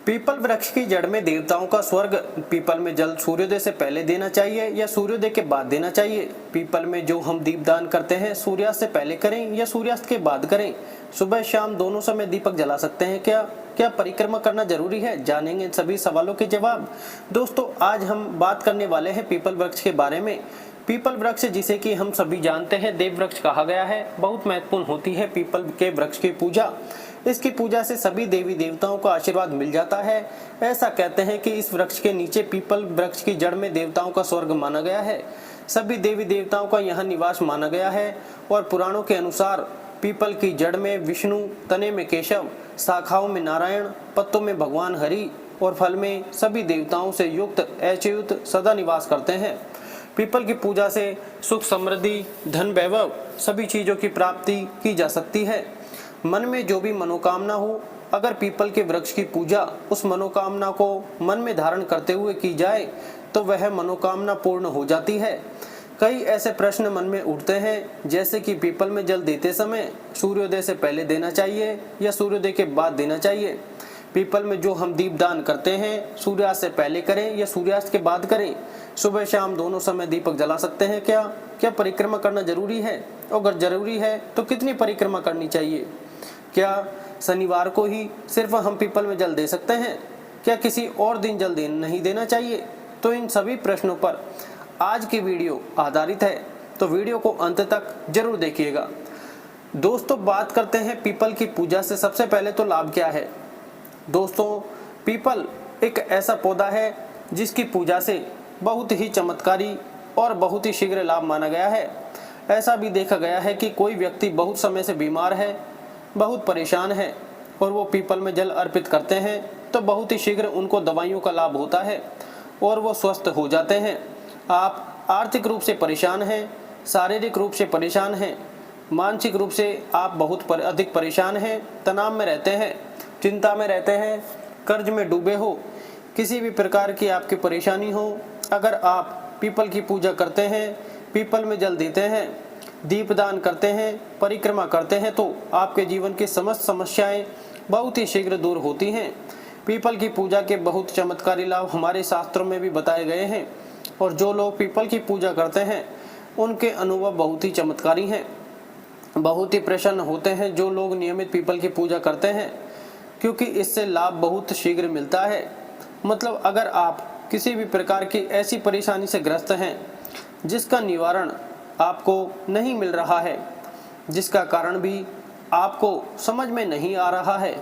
People वृक्ष की जड़ में देवताओं का स्वर्ग। पीपल में जल सूर्योदय से पहले देना चाहिए या सूर्योदय के बाद देना चाहिए। पीपल में जो हम दीपदान करते हैं सूर्यास्त से पहले करें या सूर्यास्त के बाद करें। सुबह शाम दोनों समय दीपक जला सकते हैं क्या? क्या परिक्रमा करना जरूरी है? जानेंगे इन सभी सवालों के जवाब। दोस्तों, आज हम बात करने वाले हैं पीपल वृक्ष के बारे में। पीपल वृक्ष, जिसे कि हम सभी जानते हैं देव वृक्ष कहा गया है, बहुत महत्वपूर्ण होती है पीपल के वृक्ष की पूजा। इसकी पूजा से सभी देवी देवताओं का आशीर्वाद मिल जाता है। ऐसा कहते हैं कि इस वृक्ष के नीचे पीपल वृक्ष की जड़ में देवताओं का स्वर्ग माना गया है। सभी देवी देवताओं का यहाँ निवास माना गया है और पुराणों के अनुसार पीपल की जड़ में विष्णु, तने में केशव, शाखाओं में नारायण, पत्तों में भगवान हरि और फल में सभी देवताओं से युक्त ऐचयुत सदा निवास करते हैं। पीपल की पूजा से सुख, समृद्धि, धन, वैभव सभी चीजों की प्राप्ति की जा सकती है। मन में जो भी मनोकामना हो, अगर पीपल के वृक्ष की पूजा उस मनोकामना को मन में धारण करते हुए की जाए तो वह मनोकामना पूर्ण हो जाती है। कई ऐसे प्रश्न मन में उठते हैं, जैसे कि पीपल में जल देते समय सूर्योदय से पहले देना चाहिए या सूर्योदय के बाद देना चाहिए। पीपल में जो हम दीपदान करते हैं सूर्यास्त से पहले करें या सूर्यास्त के बाद करें। सुबह शाम दोनों समय दीपक जला सकते हैं क्या? क्या परिक्रमा करना जरूरी है? अगर जरूरी है तो कितनी परिक्रमा करनी चाहिए? क्या शनिवार को ही सिर्फ हम पीपल में जल दे सकते हैं? क्या किसी और दिन जल नहीं देना चाहिए? तो इन सभी प्रश्नों पर आज की वीडियो आधारित है, तो वीडियो को अंत तक जरूर देखिएगा। दोस्तों, बात करते हैं पीपल की पूजा से सबसे पहले तो लाभ क्या है। दोस्तों, पीपल एक ऐसा पौधा है जिसकी पूजा से बहुत ही चमत्कारी और बहुत ही शीघ्र लाभ माना गया है। ऐसा भी देखा गया है कि कोई व्यक्ति बहुत समय से बीमार है, बहुत परेशान है और वो पीपल में जल अर्पित करते हैं तो बहुत ही शीघ्र उनको दवाइयों का लाभ होता है और वो स्वस्थ हो जाते हैं। आप आर्थिक रूप से परेशान हैं, शारीरिक रूप से परेशान हैं, मानसिक रूप से आप बहुत अधिक परेशान हैं, तनाव में रहते हैं, चिंता में रहते हैं, कर्ज में डूबे हो, किसी भी प्रकार की आपकी परेशानी हो, अगर आप पीपल की पूजा करते हैं, पीपल में जल देते हैं, दीपदान करते हैं, परिक्रमा करते हैं तो आपके जीवन की समस्त समस्याएं बहुत ही शीघ्र दूर होती हैं। पीपल की पूजा के बहुत चमत्कारी लाभ हमारे शास्त्रों में भी बताए गए हैं और जो लोग पीपल की पूजा करते हैं उनके अनुभव बहुत ही चमत्कारी हैं, बहुत ही प्रसन्न होते हैं जो लोग नियमित पीपल की पूजा करते हैं, क्योंकि इससे लाभ बहुत शीघ्र मिलता है। मतलब अगर आप किसी भी प्रकार की ऐसी परेशानी से ग्रस्त हैं जिसका निवारण आपको नहीं मिल रहा है, जिसका कारण भी आपको समझ में नहीं आ रहा है,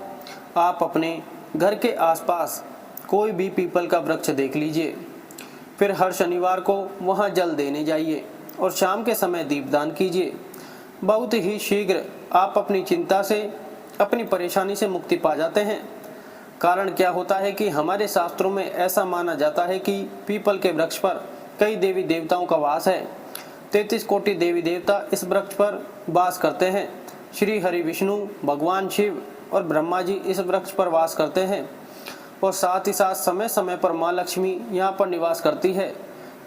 आप अपने घर के आसपास कोई भी पीपल का वृक्ष देख लीजिए, फिर हर शनिवार को वहां जल देने जाइए और शाम के समय दीपदान कीजिए। बहुत ही शीघ्र आप अपनी चिंता से, अपनी परेशानी से मुक्ति पा जाते हैं। कारण क्या होता है कि हमारे शास्त्रों में ऐसा माना जाता है कि पीपल के वृक्ष पर कई देवी देवताओं का वास है। 33 कोटि देवी देवता इस वृक्ष पर वास करते हैं। श्री हरि विष्णु, भगवान शिव और ब्रह्मा जी इस वृक्ष पर वास करते हैं और साथ ही साथ समय समय पर माँ लक्ष्मी यहाँ पर निवास करती है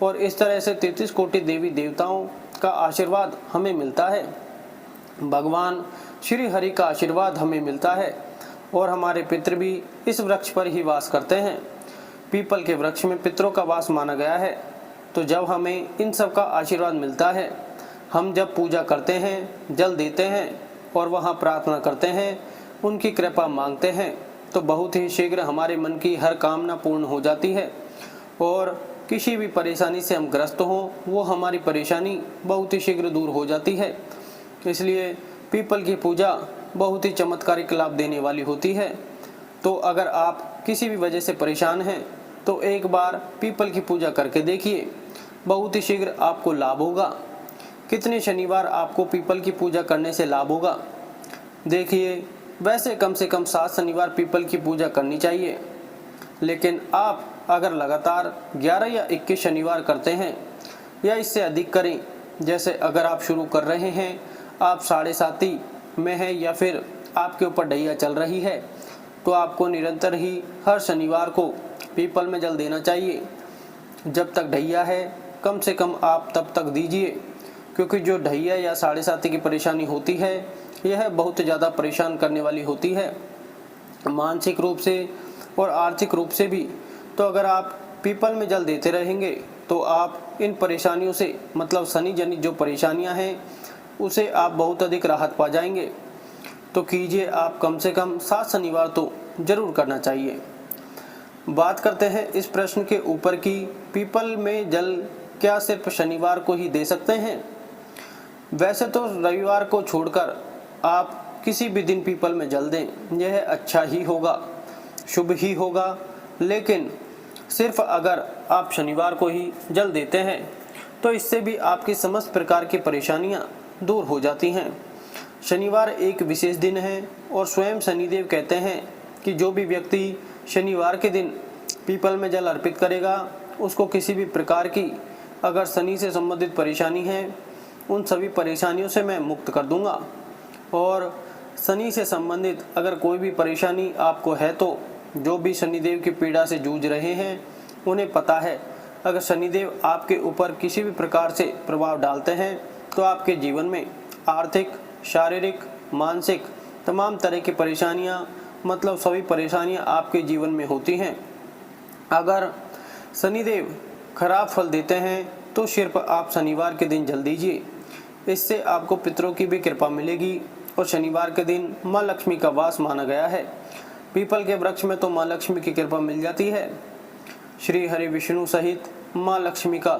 और इस तरह से 33 कोटि देवी देवताओं का आशीर्वाद हमें मिलता है। भगवान श्री हरि का आशीर्वाद हमें मिलता है और हमारे पितृ भी इस वृक्ष पर ही वास करते हैं। पीपल के वृक्ष में पितरों का वास माना गया है, तो जब हमें इन सब का आशीर्वाद मिलता है, हम जब पूजा करते हैं, जल देते हैं और वहाँ प्रार्थना करते हैं, उनकी कृपा मांगते हैं, तो बहुत ही शीघ्र हमारे मन की हर कामना पूर्ण हो जाती है और किसी भी परेशानी से हम ग्रस्त हों वो हमारी परेशानी बहुत ही शीघ्र दूर हो जाती है। इसलिए पीपल की पूजा बहुत ही चमत्कारिक लाभ देने वाली होती है। तो अगर आप किसी भी वजह से परेशान हैं तो एक बार पीपल की पूजा करके देखिए, बहुत ही शीघ्र आपको लाभ होगा। कितने शनिवार आपको पीपल की पूजा करने से लाभ होगा? देखिए, वैसे कम से कम 7 शनिवार पीपल की पूजा करनी चाहिए, लेकिन आप अगर लगातार 11 या 21 शनिवार करते हैं या इससे अधिक करें, जैसे अगर आप शुरू कर रहे हैं, आप 7.5 में हैं या फिर आपके ऊपर ढैया चल रही है, तो आपको निरंतर ही हर शनिवार को पीपल में जल देना चाहिए। जब तक ढैया है कम से कम आप तब तक दीजिए, क्योंकि जो ढैया या 7.5 की परेशानी होती है यह बहुत ज़्यादा परेशान करने वाली होती है। मानसिक रूप से और आर्थिक रूप से भी। तो अगर आप पीपल में जल देते रहेंगे तो आप इन परेशानियों से, मतलब शनि जनित जो परेशानियां हैं, उसे आप बहुत अधिक राहत पा जाएंगे। तो कीजिए, आप कम से कम 7 शनिवार तो जरूर करना चाहिए। बात करते हैं इस प्रश्न के ऊपर कि पीपल में जल क्या सिर्फ शनिवार को ही दे सकते हैं। वैसे तो रविवार को छोड़कर आप किसी भी दिन पीपल में जल दें, यह अच्छा ही होगा, शुभ ही होगा। लेकिन सिर्फ अगर आप शनिवार को ही जल देते हैं तो इससे भी आपकी समस्त प्रकार की परेशानियां दूर हो जाती हैं। शनिवार एक विशेष दिन है और स्वयं शनिदेव कहते हैं कि जो भी व्यक्ति शनिवार के दिन पीपल में जल अर्पित करेगा, उसको किसी भी प्रकार की अगर शनि से संबंधित परेशानी है, उन सभी परेशानियों से मैं मुक्त कर दूंगा। और शनि से संबंधित अगर कोई भी परेशानी आपको है, तो जो भी शनिदेव की पीड़ा से जूझ रहे हैं उन्हें पता है, अगर शनिदेव आपके ऊपर किसी भी प्रकार से प्रभाव डालते हैं तो आपके जीवन में आर्थिक, शारीरिक, मानसिक तमाम तरह की परेशानियां, मतलब सभी परेशानियां आपके जीवन में होती हैं। अगर शनिदेव खराब फल देते हैं तो सिर्फ आप शनिवार के दिन जल दीजिए, इससे आपको पितरों की भी कृपा मिलेगी। और शनिवार के दिन माँ लक्ष्मी का वास माना गया है। पीपल के वृक्ष में तो माँ लक्ष्मी की कृपा मिल जाती है। श्री हरि विष्णु सहित माँ लक्ष्मी का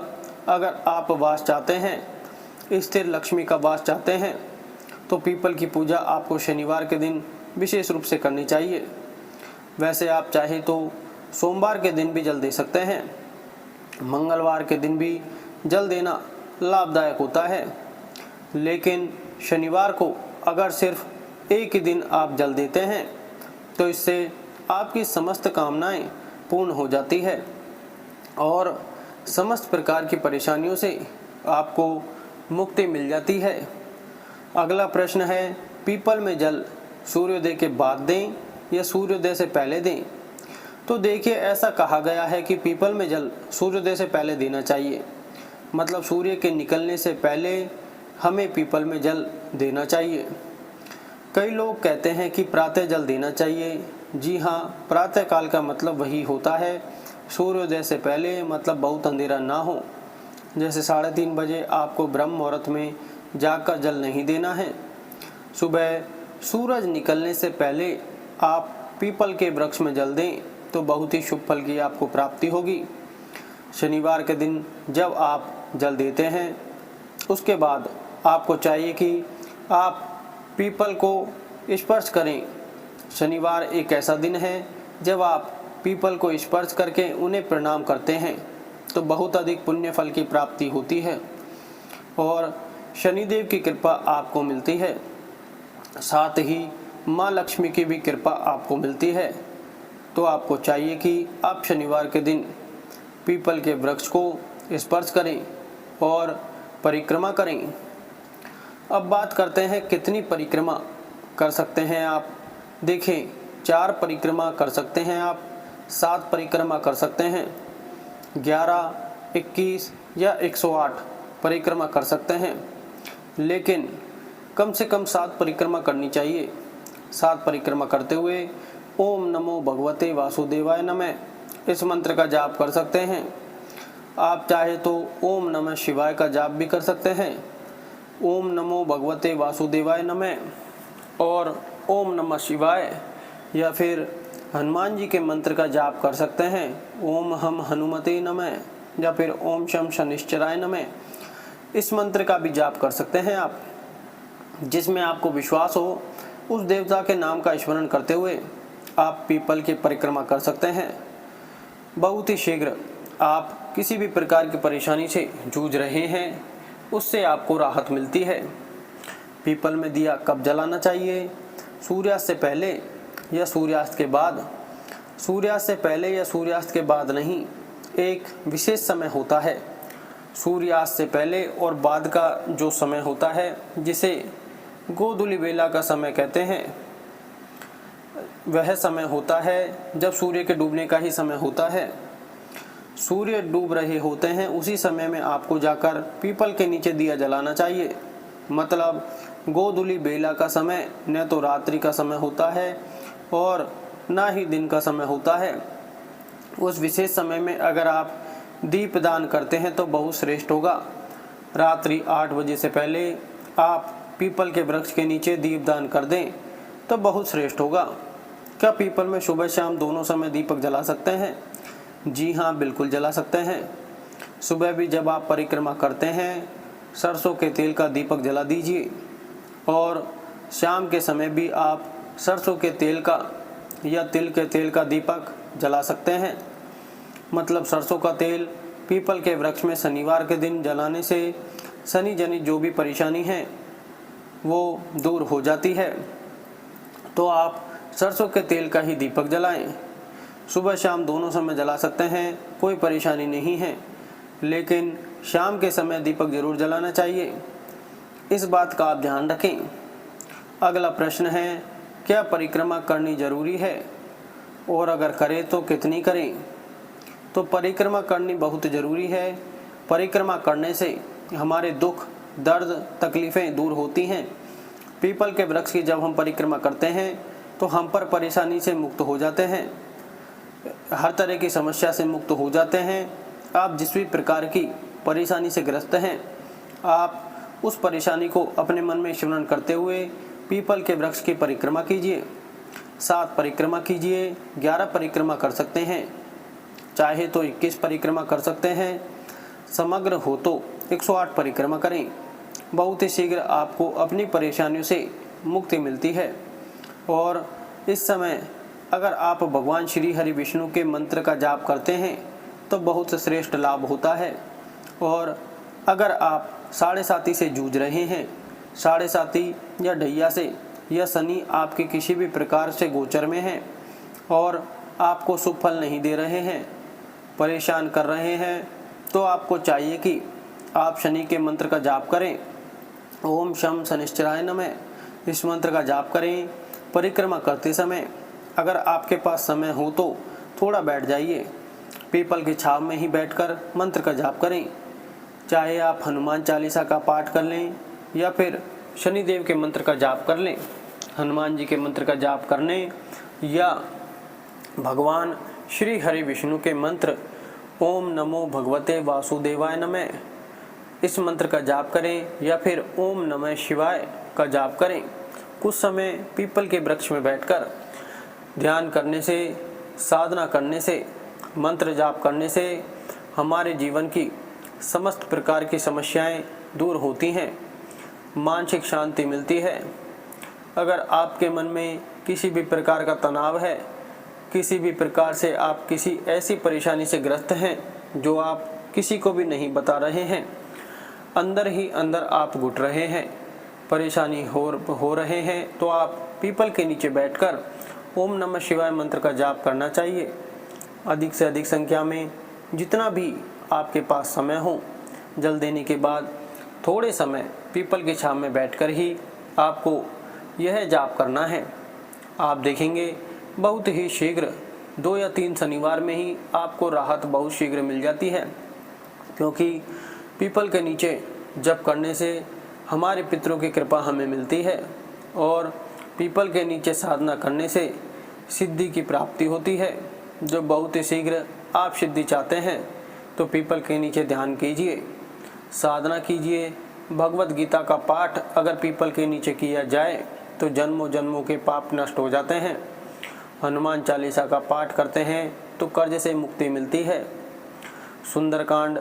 अगर आप वास चाहते हैं, स्थिर लक्ष्मी का वास चाहते हैं, तो पीपल की पूजा आपको शनिवार के दिन विशेष रूप से करनी चाहिए। वैसे आप चाहे तो सोमवार के दिन भी जल दे सकते हैं, मंगलवार के दिन भी जल देना लाभदायक होता है। लेकिन शनिवार को अगर सिर्फ एक ही दिन आप जल देते हैं तो इससे आपकी समस्त कामनाएं पूर्ण हो जाती है और समस्त प्रकार की परेशानियों से आपको मुक्ति मिल जाती है। अगला प्रश्न है, पीपल में जल सूर्योदय के बाद दें या सूर्योदय से पहले दें। तो देखिए, ऐसा कहा गया है कि पीपल में जल सूर्योदय से पहले देना चाहिए, मतलब सूर्य के निकलने से पहले हमें पीपल में जल देना चाहिए। कई लोग कहते हैं कि प्रातः जल देना चाहिए। जी हाँ, प्रातः काल का मतलब वही होता है सूर्योदय से पहले, मतलब बहुत अंधेरा ना हो। जैसे 3:30 बजे आपको ब्रह्म मुहूर्त में जाकर जल नहीं देना है। सुबह सूरज निकलने से पहले आप पीपल के वृक्ष में जल दें तो बहुत ही शुभ फल की आपको प्राप्ति होगी। शनिवार के दिन जब आप जल देते हैं उसके बाद आपको चाहिए कि आप पीपल को स्पर्श करें। शनिवार एक ऐसा दिन है जब आप पीपल को स्पर्श करके उन्हें प्रणाम करते हैं तो बहुत अधिक पुण्य फल की प्राप्ति होती है और शनिदेव की कृपा आपको मिलती है। साथ ही माँ लक्ष्मी की भी कृपा आपको मिलती है। तो आपको चाहिए कि आप शनिवार के दिन पीपल के वृक्ष को स्पर्श करें और परिक्रमा करें। अब बात करते हैं कितनी परिक्रमा कर सकते हैं आप। देखें, 4 परिक्रमा कर सकते हैं आप, 7 परिक्रमा कर सकते हैं, 11, 21 या 108 परिक्रमा कर सकते हैं। लेकिन कम से कम 7 परिक्रमा करनी चाहिए। 7 परिक्रमा करते हुए ओम नमो भगवते वासुदेवाय नमः इस मंत्र का जाप कर सकते हैं। आप चाहे तो ओम नमः शिवाय का जाप भी कर सकते हैं। ओम नमो भगवते वासुदेवाय नमः और ओम नमः शिवाय, या फिर हनुमान जी के मंत्र का जाप कर सकते हैं। ओम हम हनुमते नमः या फिर ओम शम शनिश्चराय नमः, इस मंत्र का भी जाप कर सकते हैं आप। जिसमें आपको विश्वास हो उस देवता के नाम का स्मरण करते हुए आप पीपल की परिक्रमा कर सकते हैं। बहुत ही शीघ्र आप किसी भी प्रकार की परेशानी से जूझ रहे हैं उससे आपको राहत मिलती है। पीपल में दिया कब जलाना चाहिए? सूर्यास्त से पहले या सूर्यास्त के बाद? सूर्यास्त से पहले या सूर्यास्त के बाद नहीं, एक विशेष समय होता है। सूर्यास्त से पहले और बाद का जो समय होता है जिसे गोधूली बेला का समय कहते हैं, वह समय होता है जब सूर्य के डूबने का ही समय होता है। सूर्य डूब रहे होते हैं उसी समय में आपको जाकर पीपल के नीचे दिया जलाना चाहिए। मतलब गोधूली बेला का समय न तो रात्रि का समय होता है और ना ही दिन का समय होता है। उस विशेष समय में अगर आप दीपदान करते हैं तो बहुत श्रेष्ठ होगा। रात्रि 8 बजे से पहले आप पीपल के वृक्ष के नीचे दीपदान कर दें तो बहुत श्रेष्ठ होगा। क्या पीपल में सुबह शाम दोनों समय दीपक जला सकते हैं? जी हाँ, बिल्कुल जला सकते हैं। सुबह भी जब आप परिक्रमा करते हैं सरसों के तेल का दीपक जला दीजिए और शाम के समय भी आप सरसों के तेल का या तिल के तेल का दीपक जला सकते हैं। मतलब सरसों का तेल पीपल के वृक्ष में शनिवार के दिन जलाने से शनि जनित जो भी परेशानी है वो दूर हो जाती है। तो आप सरसों के तेल का ही दीपक जलाएं। सुबह शाम दोनों समय जला सकते हैं, कोई परेशानी नहीं है, लेकिन शाम के समय दीपक जरूर जलाना चाहिए। इस बात का आप ध्यान रखें। अगला प्रश्न है, क्या परिक्रमा करनी जरूरी है और अगर करें तो कितनी करें? तो परिक्रमा करनी बहुत ज़रूरी है। परिक्रमा करने से हमारे दुख, दर्द, तकलीफ़ें दूर होती हैं। पीपल के वृक्ष की जब हम परिक्रमा करते हैं तो हम पर परेशानी से मुक्त हो जाते हैं, हर तरह की समस्या से मुक्त हो जाते हैं। आप जिस भी प्रकार की परेशानी से ग्रस्त हैं, आप उस परेशानी को अपने मन में स्मरण करते हुए पीपल के वृक्ष की परिक्रमा कीजिए। 7 परिक्रमा कीजिए, 11 परिक्रमा कर सकते हैं, चाहे तो 21 परिक्रमा कर सकते हैं, समग्र हो तो 108 परिक्रमा करें। बहुत ही शीघ्र आपको अपनी परेशानियों से मुक्ति मिलती है। और इस समय अगर आप भगवान श्री हरि विष्णु के मंत्र का जाप करते हैं तो बहुत श्रेष्ठ लाभ होता है। और अगर आप साढ़े साती से जूझ रहे हैं, साढ़े साती या ढैया से, या शनि आपके किसी भी प्रकार से गोचर में हैं और आपको शुभ फल नहीं दे रहे हैं, परेशान कर रहे हैं, तो आपको चाहिए कि आप शनि के मंत्र का जाप करें। ओम शम शनिश्चराय नमः, इस मंत्र का जाप करें। परिक्रमा करते समय अगर आपके पास समय हो तो थोड़ा बैठ जाइए, पीपल की छाव में ही बैठकर मंत्र का जाप करें। चाहे आप हनुमान चालीसा का पाठ कर लें या फिर शनिदेव के मंत्र का जाप कर लें। हनुमान जी के मंत्र का जाप करने या भगवान श्री हरि विष्णु के मंत्र ओम नमो भगवते वासुदेवाय नमः, इस मंत्र का जाप करें या फिर ओम नमः शिवाय का जाप करें। कुछ समय पीपल के वृक्ष में बैठकर ध्यान करने से, साधना करने से, मंत्र जाप करने से हमारे जीवन की समस्त प्रकार की समस्याएं दूर होती हैं, मानसिक शांति मिलती है। अगर आपके मन में किसी भी प्रकार का तनाव है, किसी भी प्रकार से आप किसी ऐसी परेशानी से ग्रस्त हैं जो आप किसी को भी नहीं बता रहे हैं, अंदर ही अंदर आप घुट रहे हैं, परेशानी हो रहे हैं, तो आप पीपल के नीचे बैठकर ओम नमः शिवाय मंत्र का जाप करना चाहिए। अधिक से अधिक संख्या में जितना भी आपके पास समय हो, जल देने के बाद थोड़े समय पीपल की छांव में बैठकर ही आपको यह जाप करना है। आप देखेंगे बहुत ही शीघ्र 2 या 3 शनिवार में ही आपको राहत बहुत शीघ्र मिल जाती है, क्योंकि पीपल के नीचे जप करने से हमारे पितरों की कृपा हमें मिलती है और पीपल के नीचे साधना करने से सिद्धि की प्राप्ति होती है। जो बहुत ही शीघ्र आप सिद्धि चाहते हैं तो पीपल के नीचे ध्यान कीजिए, साधना कीजिए। भगवत गीता का पाठ अगर पीपल के नीचे किया जाए तो जन्मों जन्मों के पाप नष्ट हो जाते हैं। हनुमान चालीसा का पाठ करते हैं तो कर्ज से मुक्ति मिलती है। सुंदरकांड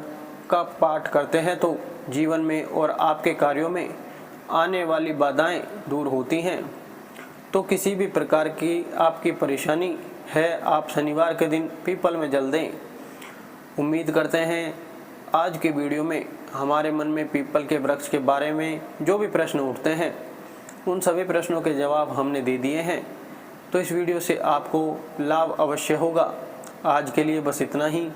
का पाठ करते हैं तो जीवन में और आपके कार्यों में आने वाली बाधाएं दूर होती हैं। तो किसी भी प्रकार की आपकी परेशानी है, आप शनिवार के दिन पीपल में जल दें। उम्मीद करते हैं आज के वीडियो में हमारे मन में पीपल के वृक्ष के बारे में जो भी प्रश्न उठते हैं उन सभी प्रश्नों के जवाब हमने दे दिए हैं। तो इस वीडियो से आपको लाभ अवश्य होगा। आज के लिए बस इतना ही।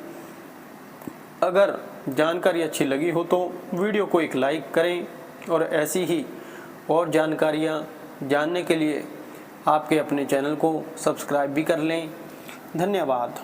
अगर जानकारी अच्छी लगी हो तो वीडियो को एक लाइक करें और ऐसी ही और जानकारियाँ जानने के लिए आपके अपने चैनल को सब्सक्राइब भी कर लें। धन्यवाद।